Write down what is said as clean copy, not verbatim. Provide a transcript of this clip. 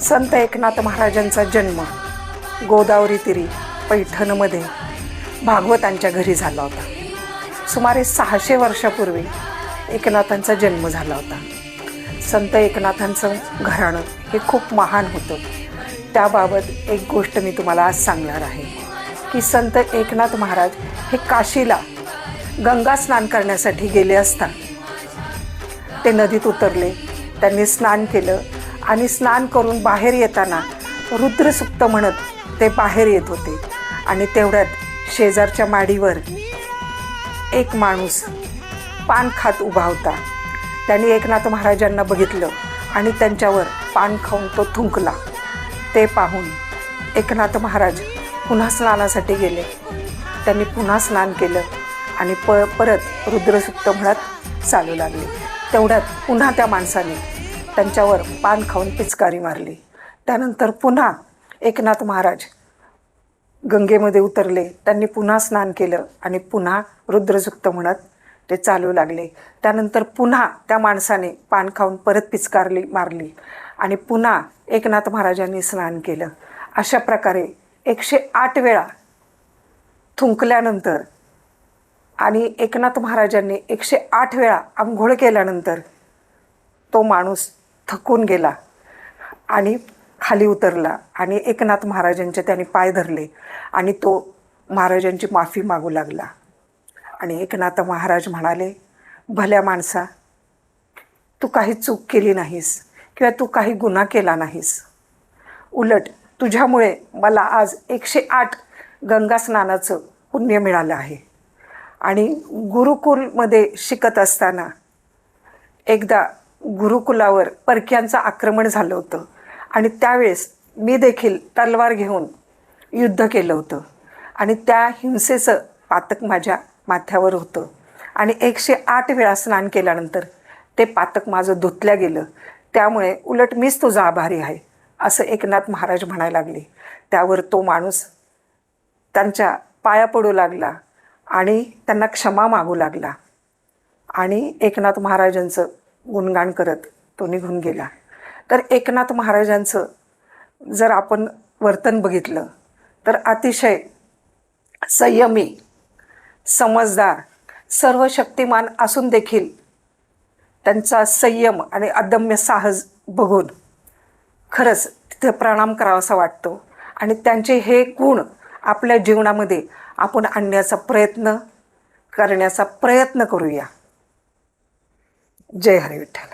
संत एकनाथ महाराजांचा जन्म गोदावरी तीरी पैठणमध्ये भागवतांच्या घरी झाला होता. सुमारे 600 वर्षापूर्वी एकनाथांचा जन्म झाला होता. संत एकनाथांचं घराणं हे खूप महान होतं. त्याबाबत एक गोष्ट मी तुम्हाला आज सांगणार आहे की संत एकनाथ महाराज हे काशीला गंगा स्नान करण्यासाठी गेले असता ते नदीत उतरले. त्यांनी स्नान केलं आणि स्नान करून बाहेर येताना रुद्रसूक्त म्हणत ते बाहेर येत होते. आणि तेवढ्यात शेजारच्या माडीवर एक माणूस पान खात उभा होता. त्यांनी एकनाथ महाराजांना बघितलं आणि त्यांच्यावर पान खाऊन तो थुंकला. ते पाहून एकनाथ महाराज पुन्हा स्नानासाठी गेले. त्यांनी पुन्हा स्नान केलं आणि परत रुद्रसूक्त म्हणत चालू लागले. तेवढ्यात पुन्हा त्या माणसाने त्यांच्यावर पान खाऊन पिचकारी मारली. त्यानंतर पुन्हा एकनाथ महाराज गंगेमध्ये उतरले. त्यांनी पुन्हा स्नान केलं आणि पुन्हा रुद्रसूक्त म्हणत ते चालू लागले. त्यानंतर पुन्हा त्या माणसाने पान खाऊन परत पिचकारली मारली आणि पुन्हा एकनाथ महाराजांनी स्नान केलं. अशा प्रकारे 108 वेळा थुंकल्यानंतर आणि एकनाथ महाराजांनी 108 वेळा अंघोळ केल्यानंतर तो माणूस थकून गेला आणि खाली उतरला आणि एकनाथ महाराजांचे त्याने पाय धरले आणि तो महाराजांची माफी मागू लागला. आणि एकनाथ महाराज म्हणाले, भल्या माणसा, तू काही चूक केली नाहीस किंवा तू काही गुन्हा केला नाहीस. उलट तुझ्यामुळे मला आज 108 गंगा स्नानाचं पुण्य मिळालं आहे. आणि गुरुकुलमध्ये शिकत असताना एकदा गुरुकुलावर परक्यांचं आक्रमण झालं होतं आणि त्यावेळेस मी देखील तलवार घेऊन युद्ध केलं होतं आणि त्या हिंसेचं पातक माझ्या माथ्यावर होतं. आणि 108 वेळा स्नान केल्यानंतर ते पातक माझं धुतल्या गेलं. त्यामुळे उलट मीच तुझा आभारी आहे असं एकनाथ महाराज म्हणायला लागले. त्यावर तो माणूस त्यांच्या पाया पडू लागला आणि त्यांना क्षमा मागू लागला आणि एकनाथ महाराजांचं गुणगान करत तो निघून गेला. तर एकनाथ महाराजांचं जर आपण वर्तन बघितलं तर अतिशय संयमी, समजदार, सर्व शक्तिमान असून देखील त्यांचा संयम आणि अदम्य साहस बघून खरंच तिथे प्रणाम करावासा वाटतो. आणि त्यांचे हे गुण आपल्या जीवनामध्ये आपण आणण्याचा प्रयत्न करूया. जय हरी विठ्ठल.